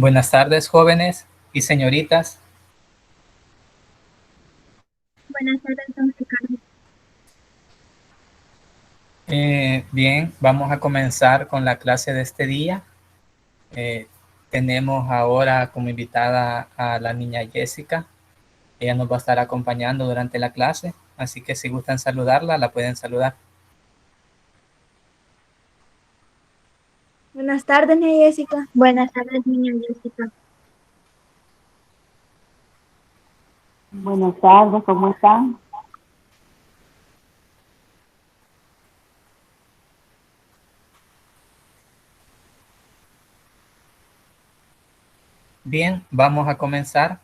Buenas tardes, jóvenes y señoritas. Buenas tardes, don Ricardo. Bien, vamos a comenzar con la clase de este día. Eh, Tenemos ahora como invitada a la niña Jessica. Ella nos va a estar acompañando durante la clase, así que si gustan saludarla, la pueden saludar. Buenas tardes, niña Jessica. Buenas tardes, niña Jessica. Buenas tardes, ¿cómo están? Bien, vamos a comenzar.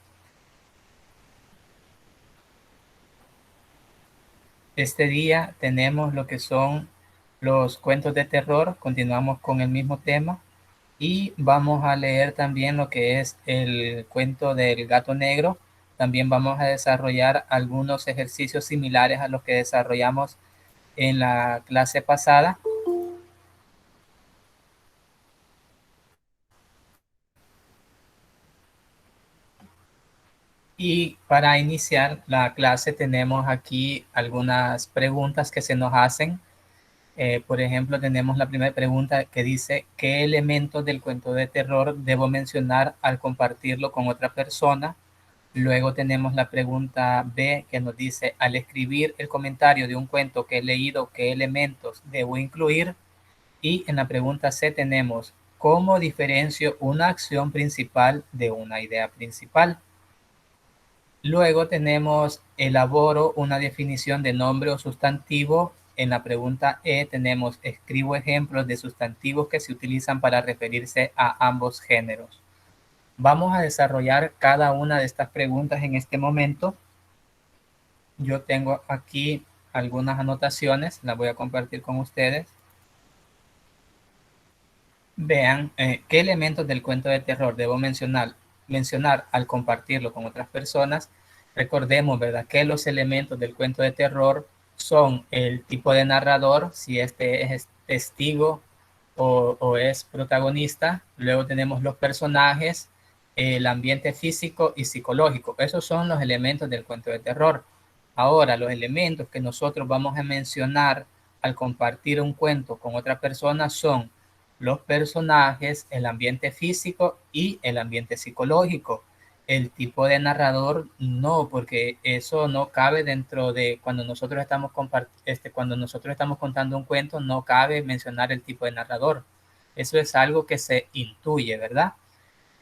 Este día tenemos lo que son los cuentos de terror. Continuamos con el mismo tema. Y vamos a leer también lo que es el cuento del gato negro. También vamos a desarrollar algunos ejercicios similares a los que desarrollamos en la clase pasada. Y para iniciar la clase tenemos aquí algunas preguntas que se nos hacen. Por ejemplo, tenemos la primera pregunta que dice, ¿qué elementos del cuento de terror debo mencionar al compartirlo con otra persona? Luego tenemos la pregunta B que nos dice, al escribir el comentario de un cuento que he leído, ¿qué elementos debo incluir? Y en la pregunta C tenemos, ¿cómo diferencio una acción principal de una idea principal? Luego tenemos, elaboro una definición de nombre o sustantivo. En la pregunta E tenemos, escribo ejemplos de sustantivos que se utilizan para referirse a ambos géneros. Vamos a desarrollar cada una de estas preguntas en este momento. Yo tengo aquí algunas anotaciones, las voy a compartir con ustedes. Vean qué elementos del cuento de terror debo mencionar al compartirlo con otras personas. Recordemos, ¿verdad?, que los elementos del cuento de terror son el tipo de narrador, si este es testigo o es protagonista. Luego tenemos los personajes, el ambiente físico y psicológico. Esos son los elementos del cuento de terror. Ahora, los elementos que nosotros vamos a mencionar al compartir un cuento con otra persona son los personajes, el ambiente físico y el ambiente psicológico. El tipo de narrador no, porque eso no cabe dentro de cuando nosotros estamos contando un cuento, no cabe mencionar el tipo de narrador. Eso es algo que se intuye, ¿verdad?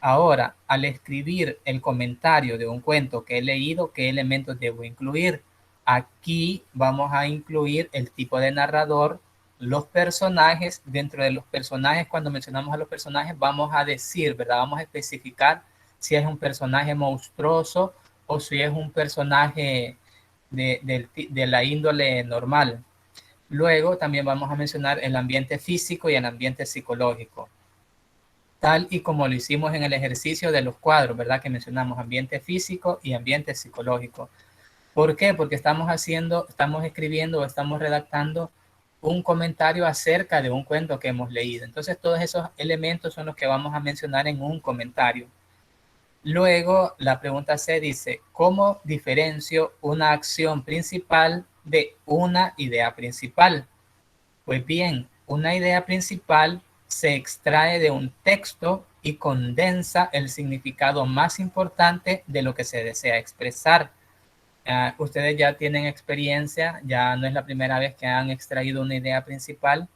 Ahora, al escribir el comentario de un cuento que he leído, ¿qué elementos debo incluir? Aquí vamos a incluir el tipo de narrador, los personajes. Dentro de los personajes, cuando mencionamos a los personajes, vamos a decir, ¿verdad? Vamos a especificar si es un personaje monstruoso o si es un personaje de la índole normal. Luego también vamos a mencionar el ambiente físico y el ambiente psicológico, tal y como lo hicimos en el ejercicio de los cuadros, ¿verdad? Que mencionamos ambiente físico y ambiente psicológico. ¿Por qué? Porque estamos escribiendo o estamos redactando un comentario acerca de un cuento que hemos leído. Entonces, todos esos elementos son los que vamos a mencionar en un comentario. Luego, la pregunta C dice, ¿cómo diferencio una acción principal de una idea principal? Pues bien, una idea principal se extrae de un texto y condensa el significado más importante de lo que se desea expresar. Ustedes ya tienen experiencia, ya no es la primera vez que han extraído una idea principal,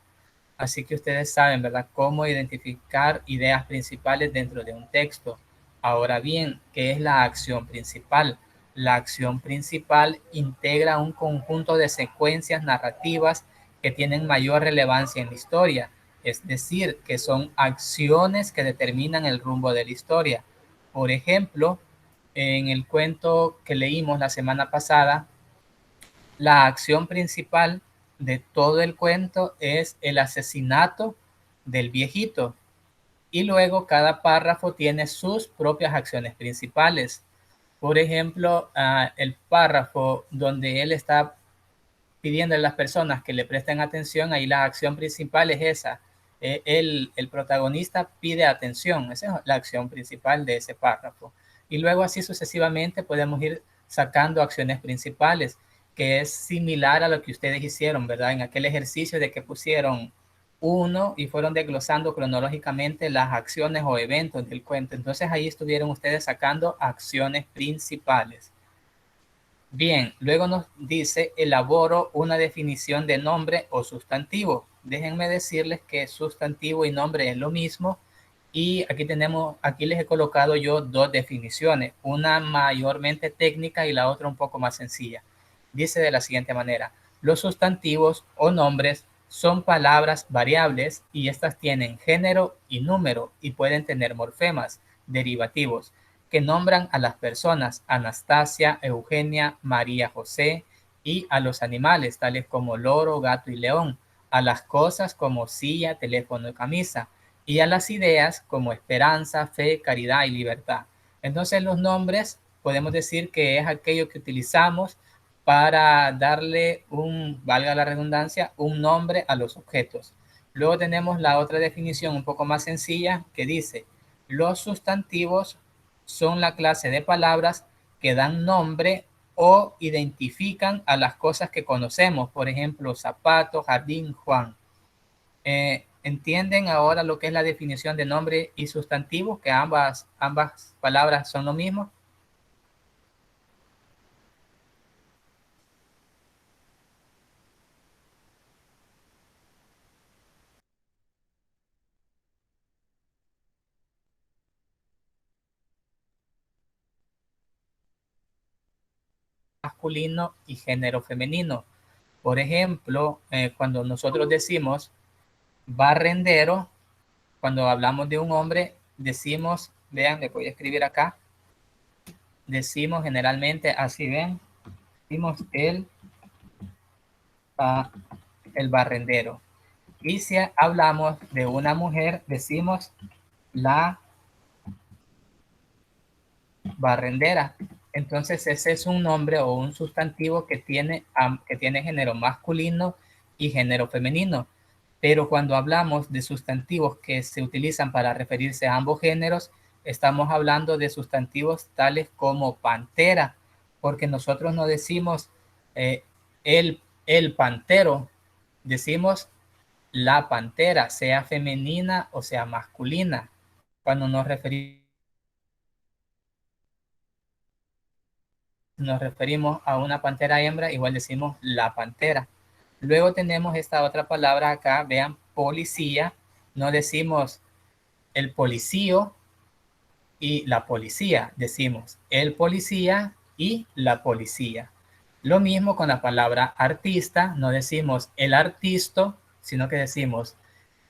así que ustedes saben, ¿verdad?, cómo identificar ideas principales dentro de un texto. Ahora bien, ¿qué es la acción principal? La acción principal integra un conjunto de secuencias narrativas que tienen mayor relevancia en la historia, es decir, que son acciones que determinan el rumbo de la historia. Por ejemplo, en el cuento que leímos la semana pasada, la acción principal de todo el cuento es el asesinato del viejito. Y luego cada párrafo tiene sus propias acciones principales. Por ejemplo, el párrafo donde él está pidiendo a las personas que le presten atención, ahí la acción principal es esa. el protagonista pide atención. Esa es la acción principal de ese párrafo. Y luego así sucesivamente podemos ir sacando acciones principales, que es similar a lo que ustedes hicieron, ¿verdad? En aquel ejercicio de que pusieron uno y fueron desglosando cronológicamente las acciones o eventos del cuento. Entonces ahí estuvieron ustedes sacando acciones principales. Bien, luego nos dice, elaboro una definición de nombre o sustantivo. Déjenme decirles que sustantivo y nombre es lo mismo. Y aquí les he colocado yo dos definiciones, una mayormente técnica y la otra un poco más sencilla. Dice de la siguiente manera: los sustantivos o nombres son palabras variables y estas tienen género y número y pueden tener morfemas, derivativos, que nombran a las personas Anastasia, Eugenia, María José, y a los animales tales como loro, gato y león, a las cosas como silla, teléfono y camisa, y a las ideas como esperanza, fe, caridad y libertad. Entonces los nombres podemos decir que es aquello que utilizamos para darle valga la redundancia, un nombre a los objetos. Luego tenemos la otra definición un poco más sencilla que dice: los sustantivos son la clase de palabras que dan nombre o identifican a las cosas que conocemos, por ejemplo, zapato, jardín, Juan. ¿Entienden ahora lo que es la definición de nombre y sustantivo? Que ambas palabras son lo mismo. Masculino y género femenino. Por ejemplo, cuando nosotros decimos barrendero, cuando hablamos de un hombre, decimos, vean, le voy a escribir acá, decimos generalmente así, ven, decimos el barrendero. Y si hablamos de una mujer, decimos la barrendera. Entonces ese es un nombre o un sustantivo que tiene género masculino y género femenino. Pero cuando hablamos de sustantivos que se utilizan para referirse a ambos géneros, estamos hablando de sustantivos tales como pantera, porque nosotros no decimos eh, el pantero, decimos la pantera, sea femenina o sea masculina. Cuando nos referimos a una pantera hembra, igual decimos la pantera. Luego tenemos esta otra palabra acá, vean, policía. No decimos el policío y la policía, decimos el policía y la policía. Lo mismo con la palabra artista, no decimos el artista, sino que decimos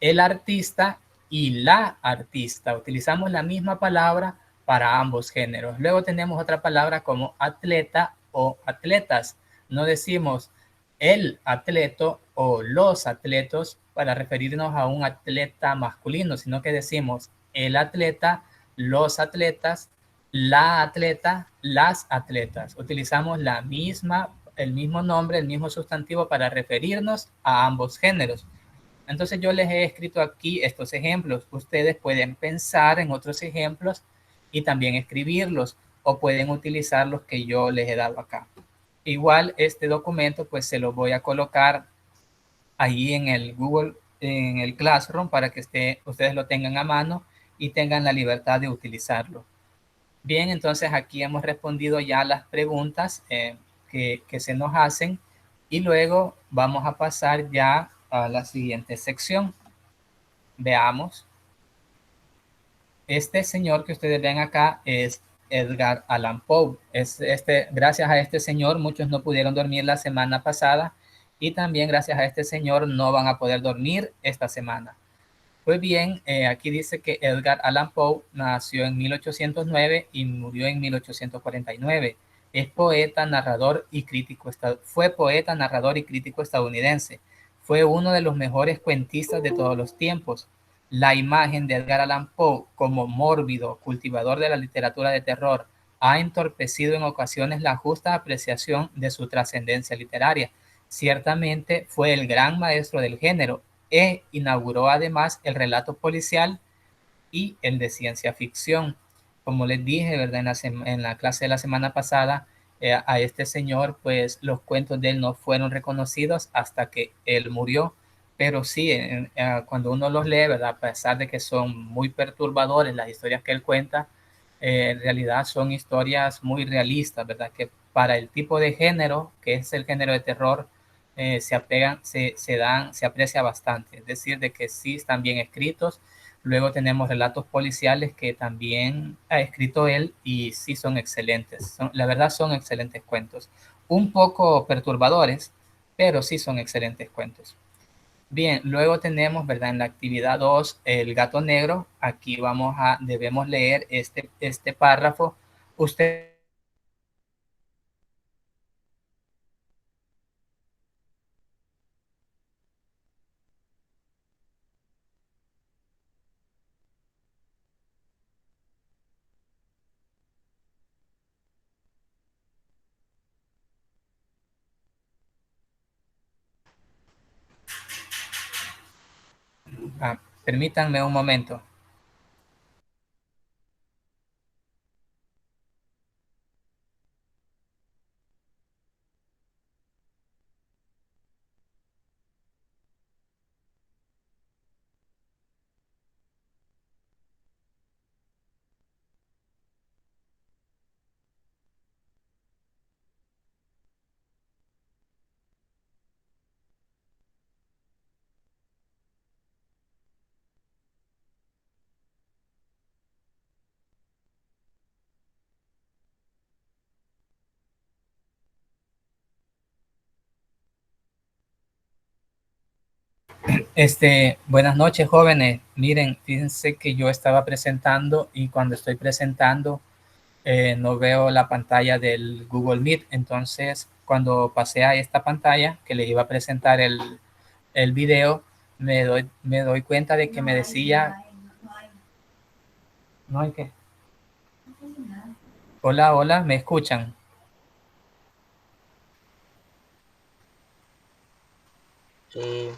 el artista y la artista. Utilizamos la misma palabra para ambos géneros. Luego tenemos otra palabra como atleta o atletas. No decimos el atleto o los atletos para referirnos a un atleta masculino, sino que decimos el atleta, los atletas, la atleta, las atletas. Utilizamos el mismo nombre, el mismo sustantivo para referirnos a ambos géneros. Entonces yo les he escrito aquí estos ejemplos. Ustedes pueden pensar en otros ejemplos y también escribirlos, o pueden utilizar los que yo les he dado acá. Igual este documento pues se lo voy a colocar ahí en el Google, en el Classroom, para que ustedes lo tengan a mano y tengan la libertad de utilizarlo. Bien, entonces aquí hemos respondido ya las preguntas que se nos hacen, y luego vamos a pasar ya a la siguiente sección. Veamos. Este señor que ustedes ven acá es Edgar Allan Poe. Gracias a este señor muchos no pudieron dormir la semana pasada, y también gracias a este señor no van a poder dormir esta semana. Pues bien, aquí dice que Edgar Allan Poe nació en 1809 y murió en 1849. Es poeta, narrador y fue poeta, narrador y crítico estadounidense. Fue uno de los mejores cuentistas de todos los tiempos. La imagen de Edgar Allan Poe como mórbido cultivador de la literatura de terror ha entorpecido en ocasiones la justa apreciación de su trascendencia literaria. Ciertamente fue el gran maestro del género, e inauguró además el relato policial y el de ciencia ficción. Como les dije, ¿verdad? En la clase de la semana pasada, a este señor, pues los cuentos de él no fueron reconocidos hasta que él murió, pero sí, cuando uno los lee, ¿verdad? A pesar de que son muy perturbadores las historias que él cuenta, en realidad son historias muy realistas, ¿verdad? Que para el tipo de género, que es el género de terror, se apegan, se aprecia bastante, es decir, de que sí están bien escritos. Luego tenemos relatos policiales que también ha escrito él y sí son excelentes. La verdad son excelentes cuentos. Un poco perturbadores, pero sí son excelentes cuentos. Bien, luego tenemos, ¿verdad? En la actividad 2 el gato negro. Aquí debemos leer este párrafo. Usted permítanme un momento. Buenas noches, jóvenes. Miren, fíjense que yo estaba presentando y cuando estoy presentando no veo la pantalla del Google Meet. Entonces, cuando pasé a esta pantalla que les iba a presentar el video, me doy cuenta de que me decía, no hay que, hola, hola, ¿me escuchan? Sí.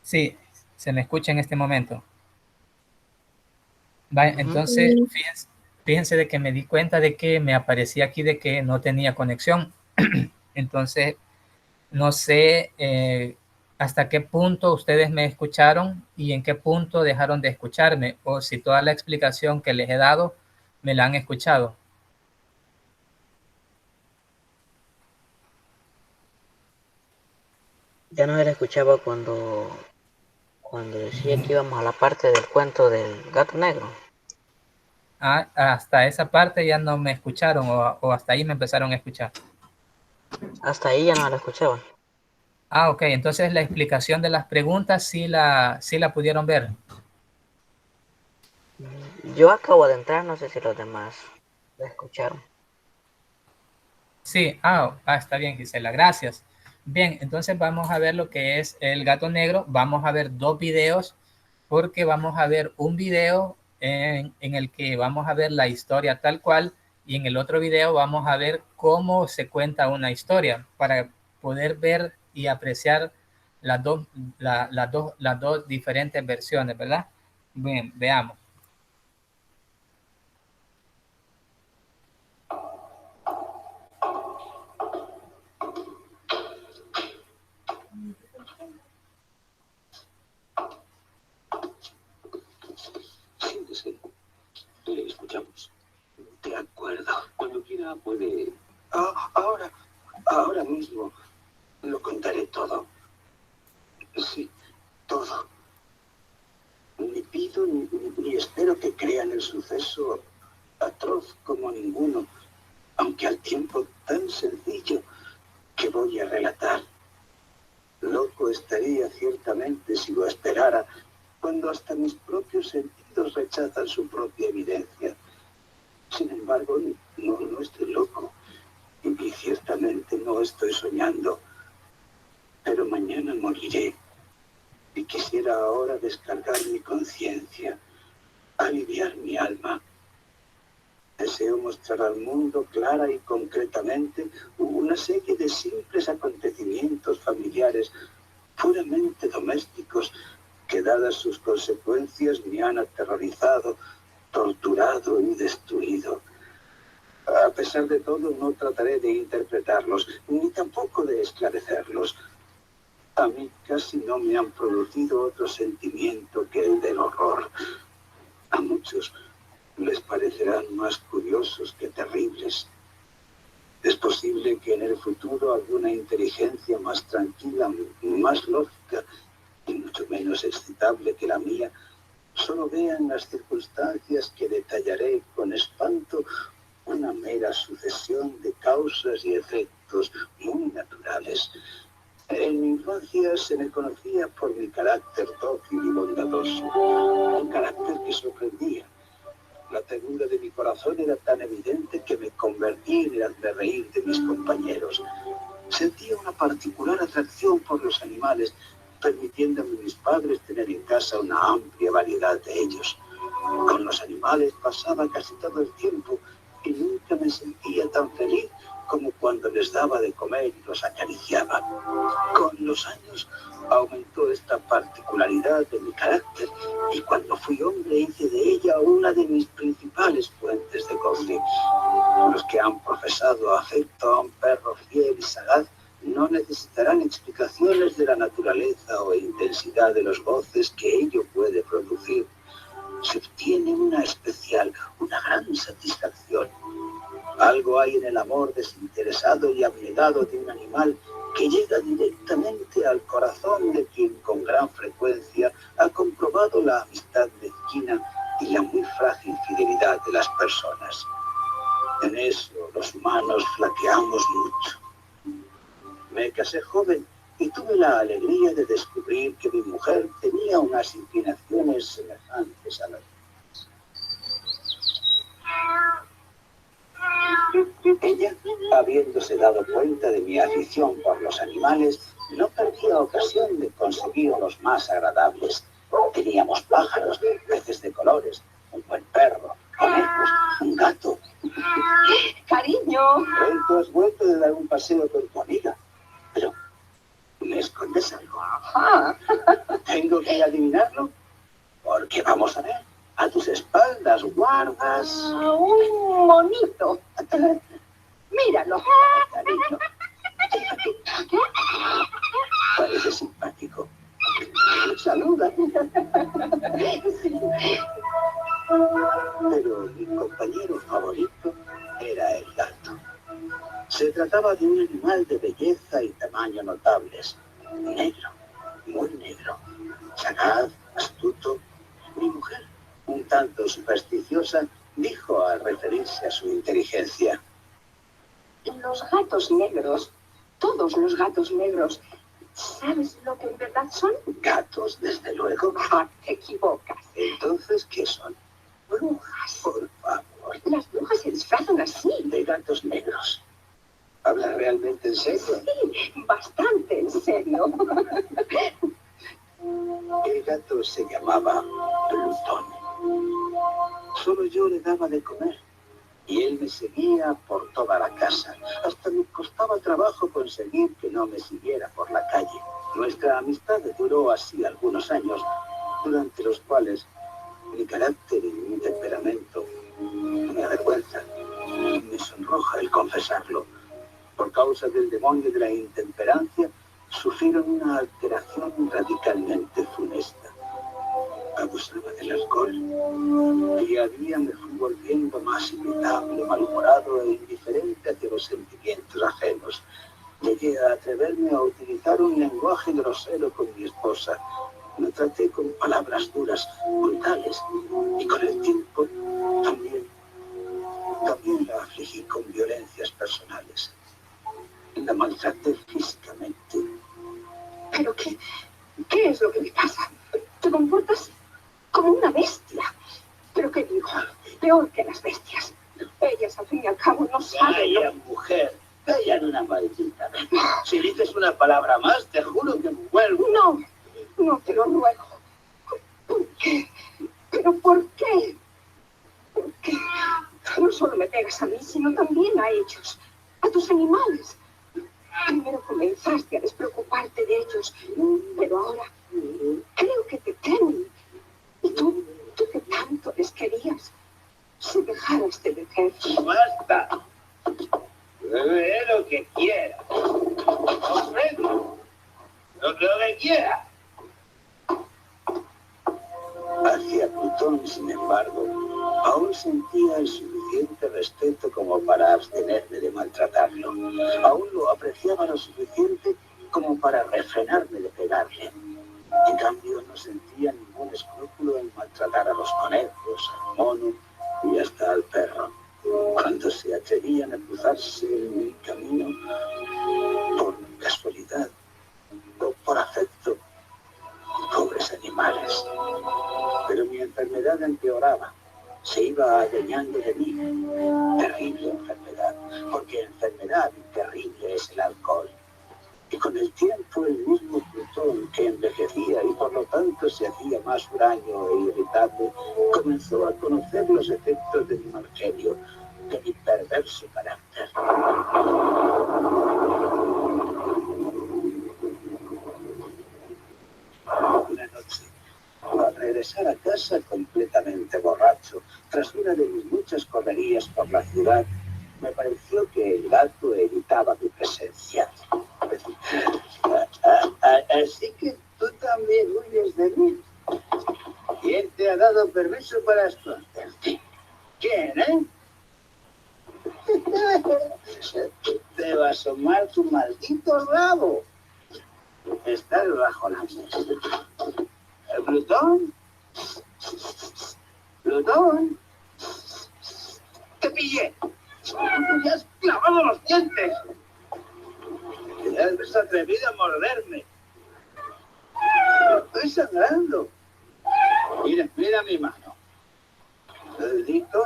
Sí, se me escucha en este momento. Vale, Ujú. entonces, fíjense de que me di cuenta de que me aparecía aquí de que no tenía conexión. Entonces, no sé hasta qué punto ustedes me escucharon y en qué punto dejaron de escucharme, o si toda la explicación que les he dado me la han escuchado. Ya no se le escuchaba cuando decía que íbamos a la parte del cuento del gato negro. Hasta esa parte ya no me escucharon o hasta ahí me empezaron a escuchar. Hasta ahí ya no se la escuchaba. Ok, entonces la explicación de las preguntas sí la pudieron ver. Yo acabo de entrar, no sé si los demás la escucharon. Sí, está bien, Gisela, gracias. Bien, entonces vamos a ver lo que es el gato negro. Vamos a ver dos videos porque vamos a ver un video en el que vamos a ver la historia tal cual y en el otro video vamos a ver cómo se cuenta una historia para poder ver y apreciar las dos diferentes versiones, ¿verdad? Bien, veamos. Siéntese, le escuchamos. De acuerdo, cuando quiera puede... ahora mismo lo contaré todo. Sí, todo. Ni pido ni espero que crean el suceso atroz como ninguno, aunque al tiempo tan sencillo que voy a relatar. Loco estaría ciertamente si lo esperara, cuando hasta mis propios sentidos rechazan su propia evidencia. Sin embargo, no estoy loco, y ciertamente no estoy soñando, pero mañana moriré, y quisiera ahora descargar mi conciencia, aliviar mi alma. Deseo mostrar al mundo clara y concretamente una serie de simples acontecimientos familiares consecuencias me han aterrorizado, torturado y destruido. A pesar de todo, no trataré de interpretarlos, ni tampoco de esclarecerlos. A mí casi no me han producido otro sentimiento que el del horror. A muchos les parecerán más curiosos que terribles. Es posible que en el futuro alguna inteligencia más tranquila, más lógica y mucho menos excitable que la mía, solo vea en las circunstancias que detallaré con espanto una mera sucesión de causas y efectos muy naturales. En mi infancia se me conocía por mi carácter dócil y bondadoso, un carácter que sorprendía. La ternura de mi corazón era tan evidente que me convertí en el hazmerreír de mis compañeros. Sentía una particular atracción por los animales, permitiéndome a mis padres tener en casa una amplia variedad de ellos. Con los animales pasaba casi todo el tiempo y nunca me sentía tan feliz como cuando les daba de comer y los acariciaba. Con los años aumentó esta particularidad de mi carácter y cuando fui hombre hice de ella una de mis principales fuentes de goce. Los que han profesado afecto a un perro fiel y sagaz no necesitarán explicaciones de la naturaleza o intensidad de los goces que ello puede producir. Se obtiene una especial, una gran satisfacción. Algo hay en el amor desinteresado y abnegado de un animal que llega directamente al corazón de quien con gran frecuencia ha comprobado la amistad mezquina y la muy frágil fidelidad de las personas. En eso los humanos flaqueamos mucho. Me casé joven y tuve la alegría de descubrir que mi mujer tenía unas inclinaciones semejantes a las mías. Ella, habiéndose dado cuenta de mi afición por los animales, no perdía ocasión de conseguir los más agradables. Teníamos pájaros, peces de colores, un buen perro, conejos, un gato. Cariño. Tú has vuelto de dar un paseo con tu amiga, pero ¿me escondes algo? Ajá. ¿Tengo que adivinarlo? Porque vamos a ver, a tus espaldas guardas... Un monito. Míralo. Cariño, parece simpático. Saluda. Pero mi compañero favorito era el gato. Se trataba de un animal de belleza y tamaño notables. Negro, muy negro, sagaz, astuto. Mi mujer, un tanto supersticiosa, dijo al referirse a su inteligencia: Los gatos negros, todos los gatos negros, ¿sabes lo que en verdad son? gatos, desde luego. Ah, te equivocas. Entonces, ¿qué son? Brujas. Por favor, Las brujas se disfrazan así. de gatos negros. ¿Habla realmente en serio? Sí, bastante en serio. El gato se llamaba Plutón. Solo yo le daba de comer y él me seguía por toda la casa. Hasta me costaba trabajo conseguir que no me siguiera por la calle. Nuestra amistad duró así algunos años, durante los cuales mi carácter y mi temperamento me avergüenzan. Me sonroja el confesarlo. Por causa del demonio de la intemperancia, sufrieron una alteración radicalmente funesta. Abusaba del alcohol. Día a día me fui volviendo más irritable, malhumorado e indiferente hacia los sentimientos ajenos. Llegué a atreverme a utilizar un lenguaje grosero con mi esposa. Me traté con palabras duras, brutales, y con el tiempo también la afligí con violencias personales. La maltraté físicamente. ¿Pero qué es lo que le pasa? Te comportas como una bestia. ¿Pero qué digo? Peor que las bestias. Ellas, al fin y al cabo, no saben. Vaya mujer, vaya una maldita. Si dices una palabra más, te juro que vuelvo. No te lo ruego. ¿Por qué? ¿Pero por qué? ¿Por qué? No solo me pegas a mí, sino también a ellos, a tus animales. Primero comenzaste a despreocuparte de ellos, pero ahora creo que te temen. querías si dejaras de beber. ¡Basta! Beberé lo que quiera. ¿Comprendo? Lo que quiera. Hacia Plutón, sin embargo, aún sentía el suficiente respeto como para abstenerme de maltratarlo. Aún lo apreciaba lo suficiente como para refrenarme de pegarle. En cambio, no sentía ningún escrúpulo en maltratar a los conejos, al mono y hasta al perro, cuando se atrevían a cruzarse en mi camino por casualidad o por afecto. Pobres animales. Pero mi enfermedad empeoraba. Se iba adueñando de mí. Terrible enfermedad, porque enfermedad terrible es el alcohol. Y con el tiempo el mismo Plutón, que envejecía y por lo tanto se hacía más huraño e irritable, comenzó a conocer los efectos de mi mal genio, de mi perverso carácter. Una noche, al regresar a casa completamente borracho, tras una de mis muchas correrías por la ciudad, me pareció que el gato evitaba mi presencia. Así que tú también huyes de mí. ¿Quién te ha dado permiso para esconderte? ¿Quién, Te va a asomar tu maldito rabo. Estás bajo la mesa. ¿Plutón? ¿Plutón? ¡Te pillé! ¡Me has clavado los dientes! ¡Te has atrevido a morderme! ¡Estoy sangrando! Mira mi mano. Dedito,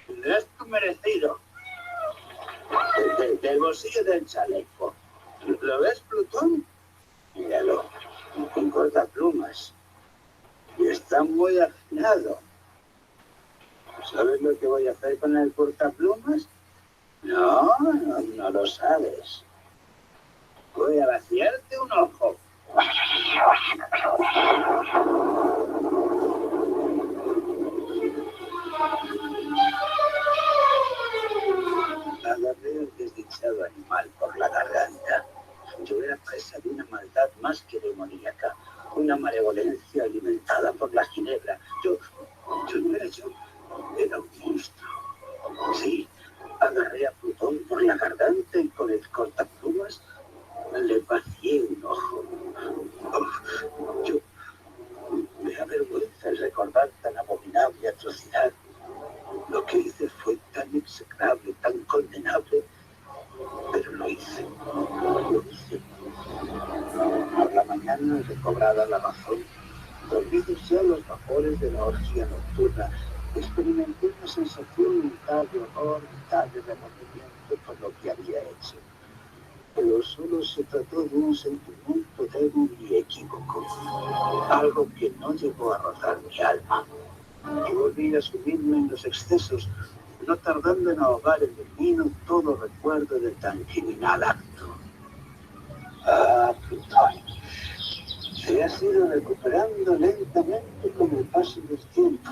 tendrás tu merecido. Del bolsillo del chaleco. ¿Lo ves, Plutón? Míralo. Un cortaplumas. Y está muy afinado. ¿Sabes lo que voy a hacer con el cortaplumas? No lo sabes. Voy a vaciarte un ojo. Agarré al desdichado animal por la garganta. Yo era presa de una maldad más que demoníaca, una malevolencia alimentada por la ginebra. Yo no era yo, era un monstruo. Sí, agarré a Plutón por la garganta y con el cortaplumas le vacié un ojo. Me avergüenza el recordar tan abominable atrocidad. Lo que hice fue tan execrable, tan condenable, pero lo hice. Por la mañana, recobrada la razón, dormidos ya los vapores de la orgía nocturna, experimenté una sensación mitad de horror, mitad de remordimiento por lo que había hecho. Pero solo se trató de un sentimiento débil y equívoco, algo que no llegó a rozar mi alma. Y volví a subirme en los excesos, no tardando en ahogar en el vino todo recuerdo de tan criminal acto. Ah, Plutón, te has ido recuperando lentamente con el paso del tiempo.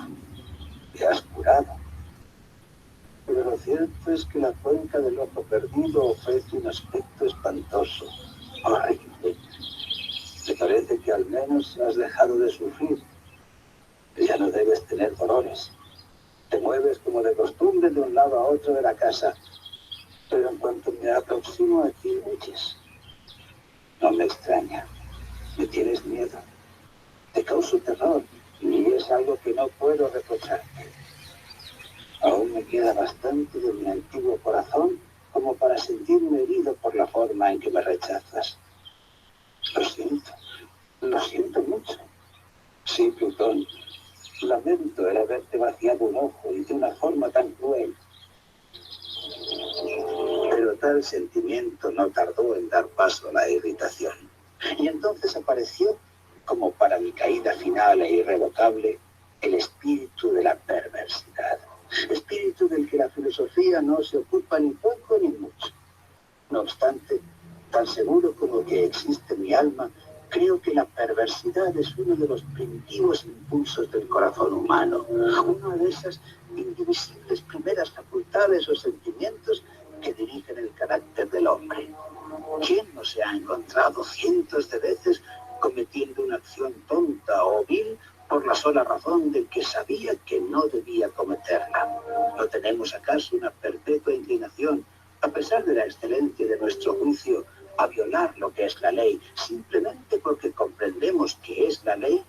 Te has curado. Pero lo cierto es que la cuenca del ojo perdido ofrece un aspecto espantoso, horrible. Me parece que al menos has dejado de sufrir. Ya no debes tener dolores. Te mueves como de costumbre de un lado a otro de la casa. Pero en cuanto me aproximo a ti, huyes. No me extraña. Me tienes miedo. Te causo terror y es algo que no puedo reprocharte. Aún me queda bastante de mi antiguo corazón como para sentirme herido por la forma en que me rechazas. Lo siento mucho. Sí, Plutón, lamento el haberte vaciado un ojo y de una forma tan cruel. Pero tal sentimiento no tardó en dar paso a la irritación. Y entonces apareció, como para mi caída final e irrevocable, el espíritu de la perversidad. Espíritu del que la filosofía no se ocupa ni poco ni mucho. No obstante, tan seguro como que existe mi alma, Creo que la perversidad es uno de los primitivos impulsos del corazón humano, una de esas indivisibles primeras facultades o sentimientos que dirigen el carácter del hombre. ¿Quién no se ha encontrado cientos de veces cometiendo una acción tonta o vil por la sola razón de que sabía que no debía cometerla? ¿No tenemos acaso una perpetua inclinación, a pesar de la excelencia de nuestro juicio, a violar lo que es la ley, simplemente porque comprendemos que es la ley?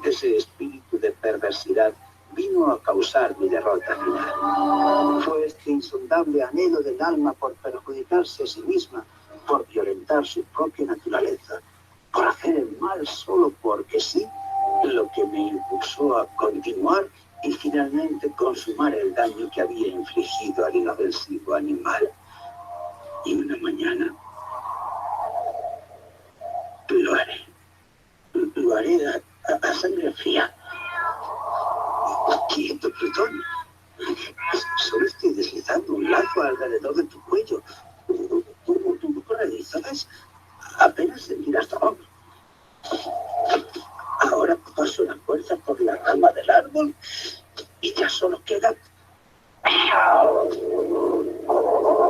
Ese espíritu de perversidad vino a causar mi derrota final. Fue este insondable anhelo del alma por perjudicarse a sí misma, por violentar su propia naturaleza, por hacer el mal solo porque sí, lo que me impulsó a continuar y finalmente consumar el daño que había infligido al inofensivo animal. Y una mañana lo haré a sangre fría. Quieto, Plutón. Solo estoy deslizando un lazo alrededor de tu cuello. Tu corredizo, ¿ves? Apenas sentirás dolor. Ahora paso la fuerza por la rama del árbol y ya solo queda...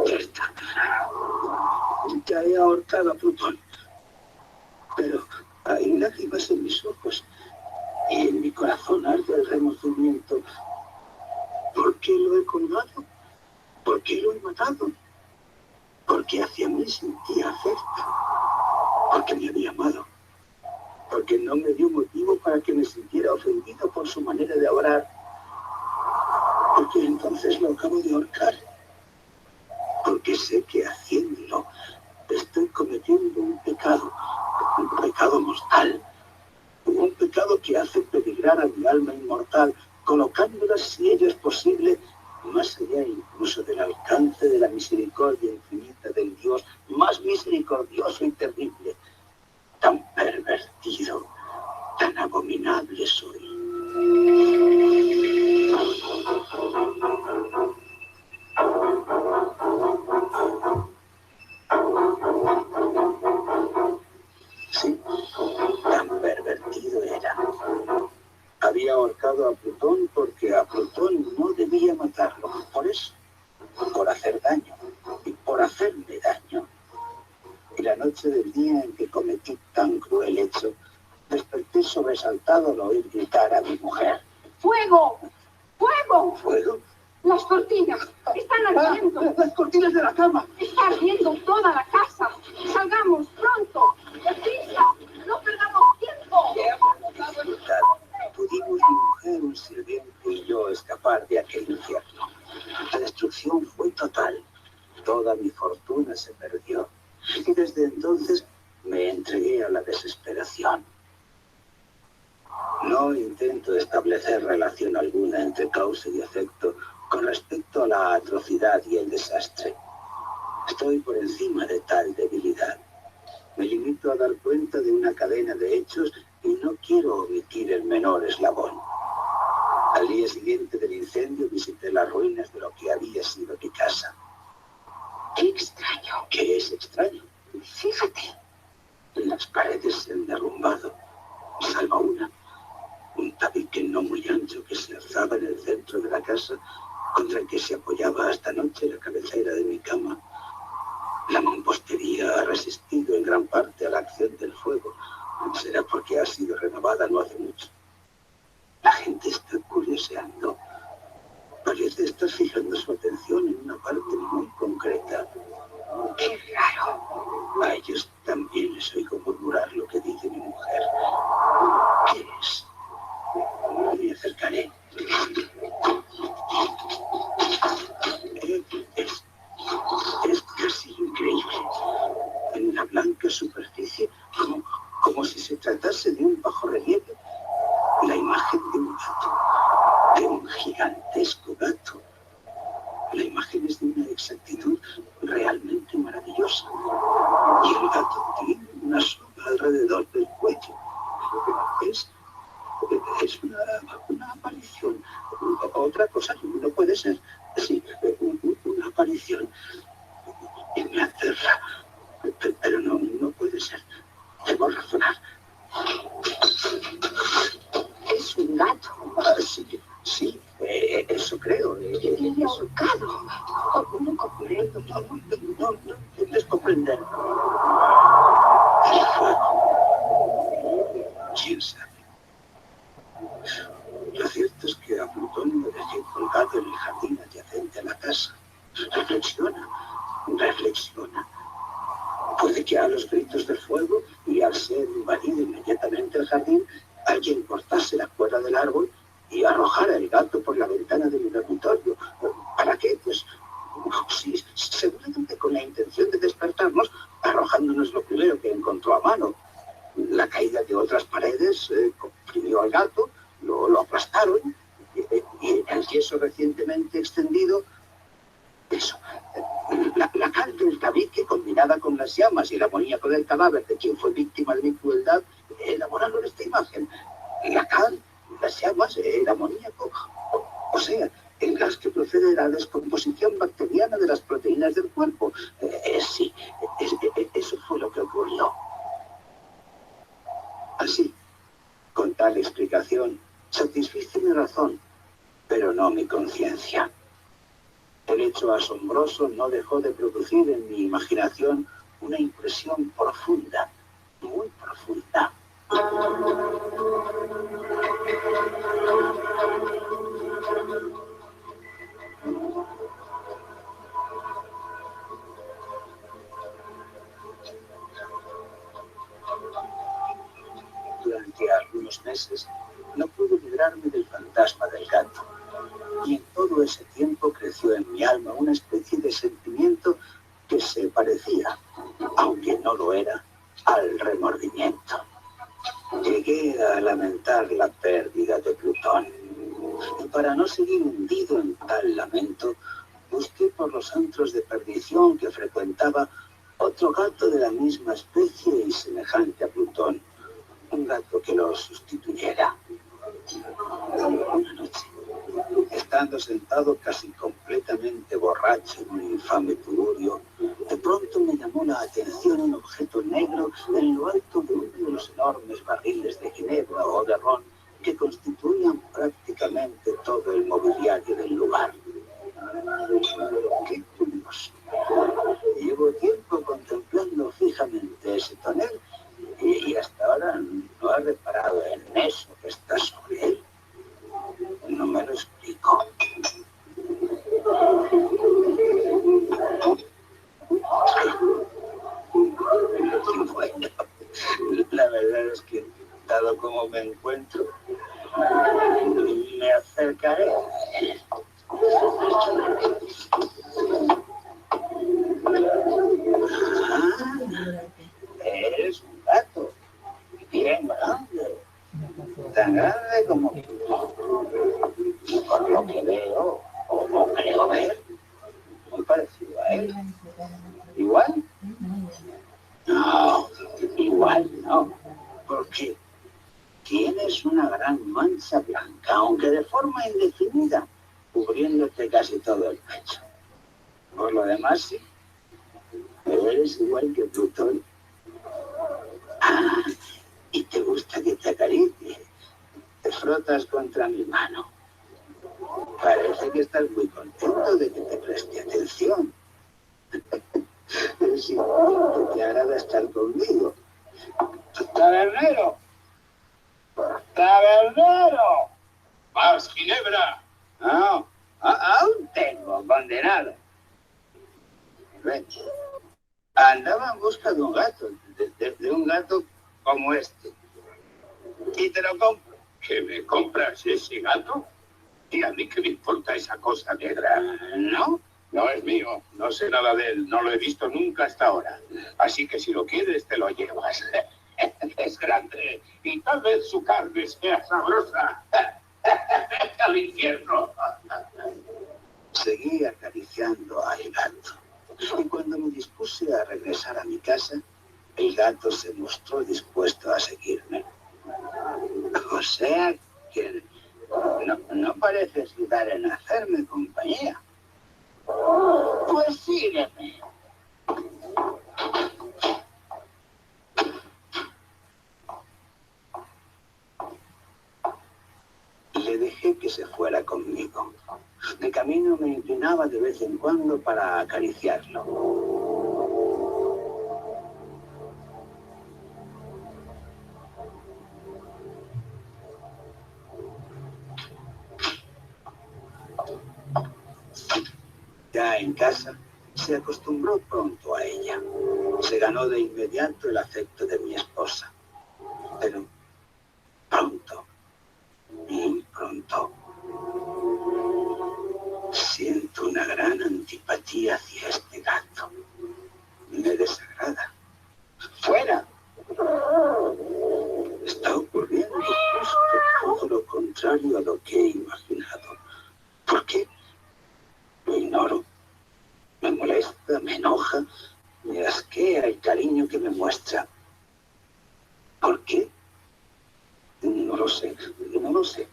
Ya está. Ya he ahorcado a Plutón. Pero hay lágrimas en mis ojos y en mi corazón arde el remordimiento. ¿Por qué lo he colgado? ¿Por qué lo he matado? Porque hacia mí sentía afecto. Porque me había amado. Porque no me dio motivo para que me sintiera ofendido por su manera de orar. Porque entonces lo acabo de ahorcar. Porque sé que haciéndolo estoy cometiendo un pecado mortal. Un pecado que hace peligrar a mi alma inmortal, colocándola, si ello es posible, más allá incluso del alcance de la misericordia infinita del Dios más misericordioso y terrible. Tan pervertido, tan abominable soy. Sí, tan pervertido era. Había ahorcado a Plutón porque a Plutón no debía matarlo. Por eso, por hacer daño y por hacerme daño. Y la noche del día en que cometí tan cruel hecho, desperté sobresaltado al oír gritar a mi mujer. ¡Fuego! ¡Fuego! ¿Fuego? Las cortinas están ardiendo. ¡Las cortinas de la cama! Está ardiendo toda la casa. Salgamos pronto. ¡Deprisa! ¡No perdamos tiempo! Pudimos mi mujer, un sirviente y yo escapar de aquel infierno. La destrucción fue total. Toda mi fortuna se perdió. Y desde entonces me entregué a la desesperación. No intento establecer relación alguna entre causa y efecto con respecto a la atrocidad y el desastre. Estoy por encima de tal debilidad. Me limito a dar cuenta de una cadena de hechos y no quiero omitir el menor eslabón. Al día siguiente del incendio visité las ruinas de lo que había sido mi casa. ¡Qué extraño! ¿Qué es extraño? Fíjate. Las paredes se han derrumbado, salvo un tabique no muy ancho que se alzaba en el centro de la casa, contra el que se apoyaba hasta anoche la cabecera de mi cama. La mampostería ha resistido en gran parte a la acción del fuego. Será porque ha sido renovada no hace mucho. La gente está curioseando. Parece estar fijando su atención en una parte muy concreta. ¡Qué raro! A ellos también les oigo murmurar lo que dice mi mujer. ¿Qué es? Me acercaré. Es casi increíble. En la blanca superficie, como si se tratase de un bajorrelieve, la imagen de un gato, de un gigantesco gato. La imagen es de una exactitud realmente maravillosa. Y el gato tiene una soga alrededor del cuello. Es una aparición. Otra cosa no puede ser. Sí, una aparición. Y me aterra. Pero no puede ser. Debo no intentes comprender. El fuego. ¿Quién sabe? Lo cierto es que a Plutón lo dejé colgado en el jardín adyacente a la casa. Reflexiona, reflexiona. Puede que a los gritos del fuego y al ser invadido inmediatamente el jardín, alguien cortase la cuerda del árbol y arrojara el gato por la ventana del dormitorio. ¿Para qué? Pues sí, seguramente con la intención de despertarnos, arrojándonos lo primero que encontró a mano. La caída de otras paredes comprimió al gato, lo aplastaron y el yeso recientemente extendido, eso, la cal del tabique combinada con las llamas y el amoníaco del cadáver de quien fue víctima de mi crueldad elaboraron esta imagen. La cal, las llamas, el amoníaco, o sea, el gas que procede de la descomposición bacteriana de las proteínas del cuerpo. Sí, eso fue lo que ocurrió. Así, con tal explicación, satisfice mi razón, pero no mi conciencia. El hecho asombroso no dejó de producir en mi imaginación una impresión profunda, muy profunda. Durante algunos meses no pude librarme del fantasma del gato. Y en todo ese tiempo creció en mi alma una especie de sentimiento que se parecía, aunque no lo era, al remordimiento. Llegué a lamentar la pérdida de Plutón. Y para no seguir hundido en tal lamento, busqué por los antros de perdición que frecuentaba otro gato de la misma especie y semejante a Plutón. Un gato que lo sustituyera. Una noche, estando sentado casi completamente borracho en un infame tugurio, de pronto me llamó la atención un objeto negro en lo alto de uno de los enormes barriles de ginebra o de ron que constituían prácticamente todo el mobiliario del lugar. ¡Qué curioso! Llevo tiempo contemplando fijamente ese tonel y hasta ahora no he reparado en eso que está sobre él. No me lo explico. Bueno, la verdad es que, dado como me encuentro, me acercaré a él. Eres un gato, bien grande, tan grande como por lo que veo, o creo ver, muy parecido a él. ¿Igual? No, igual no, porque tienes una gran mancha blanca, aunque de forma indefinida, cubriéndote casi todo el pecho. Por lo demás, sí, pero eres igual que Plutón. Ah, y te gusta que te acaricie. Te frotas contra mi mano. Parece que estás muy contento de que te preste atención. Sí, te agrada estar conmigo. ¡Tabernero! ¡Tabernero! ¡Más ginebra! No, aún tengo, condenado. Ven. Andaba en busca de un gato, de un gato como este. Y te lo compro. ¿Qué me compras ese gato? ¿Y a mí qué me importa esa cosa negra? ¿No? No es mío, no sé nada de él, no lo he visto nunca hasta ahora. Así que si lo quieres, te lo llevas. Es grande y tal vez su carne sea sabrosa. ¡Al infierno! Seguí acariciando al gato. Y cuando me dispuse a regresar a mi casa, el gato se mostró dispuesto a seguirme. O sea que no pareces dudar en hacerme compañía. Pues sígueme. Le dejé que se fuera conmigo. De camino me inclinaba de vez en cuando para acariciarlo. Ya en casa, se acostumbró pronto a ella. Se ganó de inmediato el afecto de mi esposa. Pero pronto, muy pronto, siento una gran antipatía hacia este gato. Me desagrada. ¡Fuera! Está ocurriendo justo todo lo contrario a lo que he imaginado. ¿Por qué? Lo ignoro. Me molesta, me enoja, me asquea el cariño que me muestra. ¿Por qué? No lo sé, no lo sé.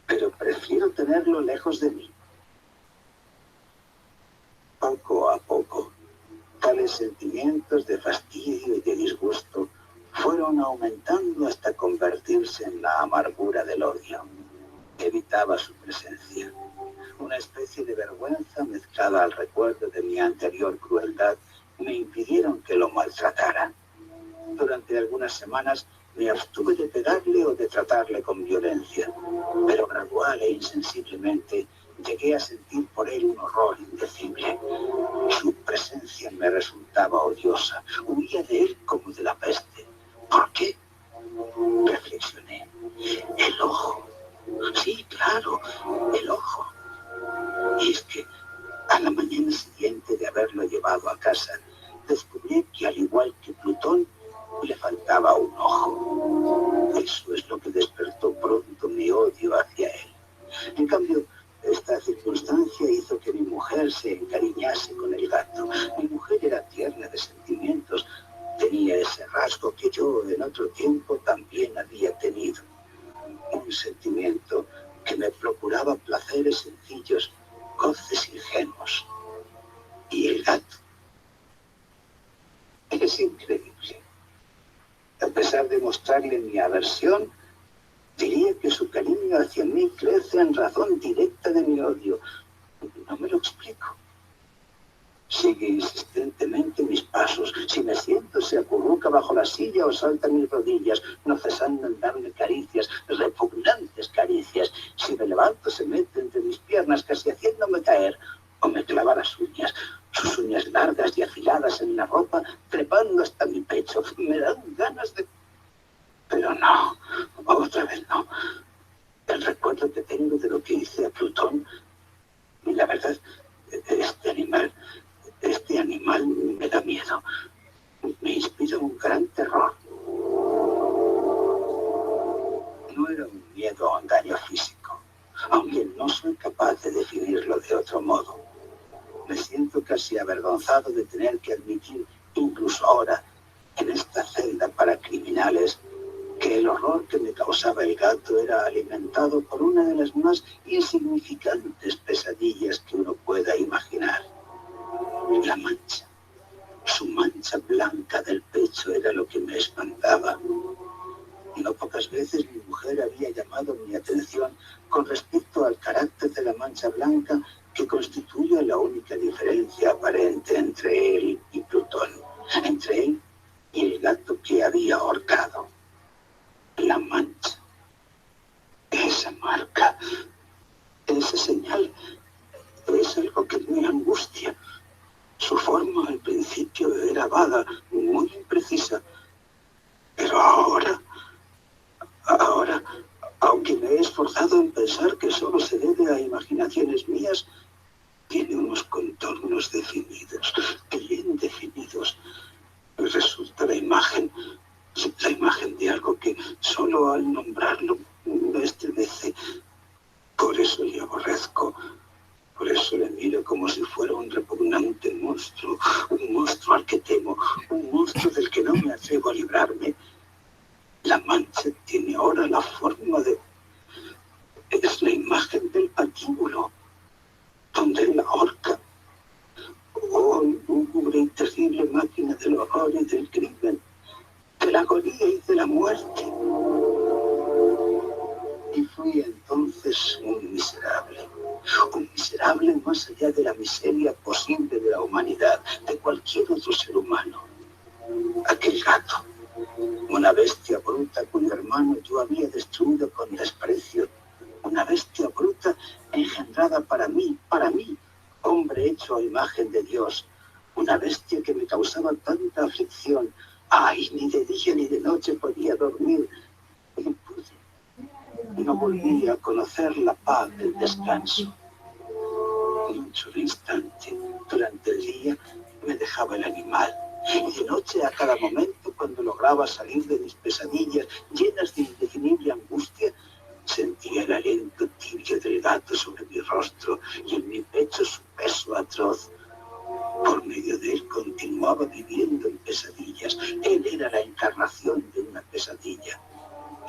Pero prefiero tenerlo lejos de mí. Poco a poco, tales sentimientos de fastidio y de disgusto fueron aumentando hasta convertirse en la amargura del odio. Evitaba su presencia. Una especie de vergüenza mezclada al recuerdo de mi anterior crueldad me impidieron que lo maltratara. Durante algunas semanas me abstuve de pegarle o de tratarle con violencia, pero gradual e insensiblemente llegué a sentir por él un horror indecible. Su presencia me resultaba odiosa. Huía de él como de la peste. ¿Por qué? Reflexioné. El ojo. Sí, claro, el ojo. Y es que a la mañana siguiente de haberlo llevado a casa, descubrí que al igual que Plutón, le faltaba un ojo. Eso es lo que despertó pronto mi odio hacia él. En cambio, esta circunstancia hizo que mi mujer se encariñase con el gato. Mi mujer era tierna de sentimientos. Tenía ese rasgo que yo en otro tiempo también había tenido. Un sentimiento que me procuraba placeres sencillos, goces ingenuos. Y el gato. Es increíble. A pesar de mostrarle mi aversión, diría que su cariño hacia mí crece en razón directa de mi odio. No me lo explico. Sigue insistentemente mis pasos. Si me siento, se acurruca bajo la silla o salta a mis rodillas, no cesando en darme caricias, repugnantes caricias. Si me levanto, se mete entre mis piernas, casi haciéndome caer, o me clava las uñas. Sus uñas largas y afiladas en la ropa, trepando hasta mi pecho. Me dan ganas de... Pero no, otra vez no. El recuerdo que tengo de lo que hice a Plutón, y la verdad, este animal me da miedo. Me inspira un gran terror. No era un miedo a un daño físico, aunque no soy capaz de definirlo de otro modo. Me siento casi avergonzado de tener que admitir, incluso ahora, en esta celda para criminales, que el horror que me causaba el gato era alimentado por una de las más insignificantes pesadillas que uno pueda imaginar. La mancha. Su mancha blanca del pecho era lo que me espantaba. No pocas veces mi mujer había llamado mi atención con respecto al carácter de la mancha blanca que constituye la única diferencia aparente entre él y Plutón, entre él y el gato que había ahorcado. La mancha, esa marca, esa señal, es algo que me angustia. Su forma al principio era vaga, muy imprecisa, pero ahora, aunque me he esforzado en pensar que solo se debe a imaginaciones mías, tiene unos contornos definidos, bien definidos. Resulta la imagen de algo que solo al nombrarlo me estremece. Por eso le aborrezco. Por eso le miro como si fuera un repugnante monstruo, un monstruo al que temo, un monstruo del que no me atrevo a librarme. La mancha tiene ahora la forma de... Es la imagen del patíbulo, donde él ahorca. Oh, lúgubre y terrible máquina del horror y del crimen, de la agonía y de la muerte. Y fui entonces un miserable, un miseria posible de la humanidad, de cualquier otro ser humano. Aquel gato, una bestia bruta cuyo hermano yo había destruido con desprecio, una bestia bruta engendrada para mí, hombre hecho a imagen de Dios, una bestia que me causaba tanta aflicción. Ay, ni de día ni de noche podía dormir. No pude. No volví a conocer la paz del descanso. Ni un solo instante. Durante el día me dejaba el animal. Y de noche, a cada momento, cuando lograba salir de mis pesadillas llenas de indefinible angustia, sentía el aliento tibio del gato sobre mi rostro y en mi pecho su peso atroz. Por medio de él continuaba viviendo en pesadillas. Él era la encarnación de una pesadilla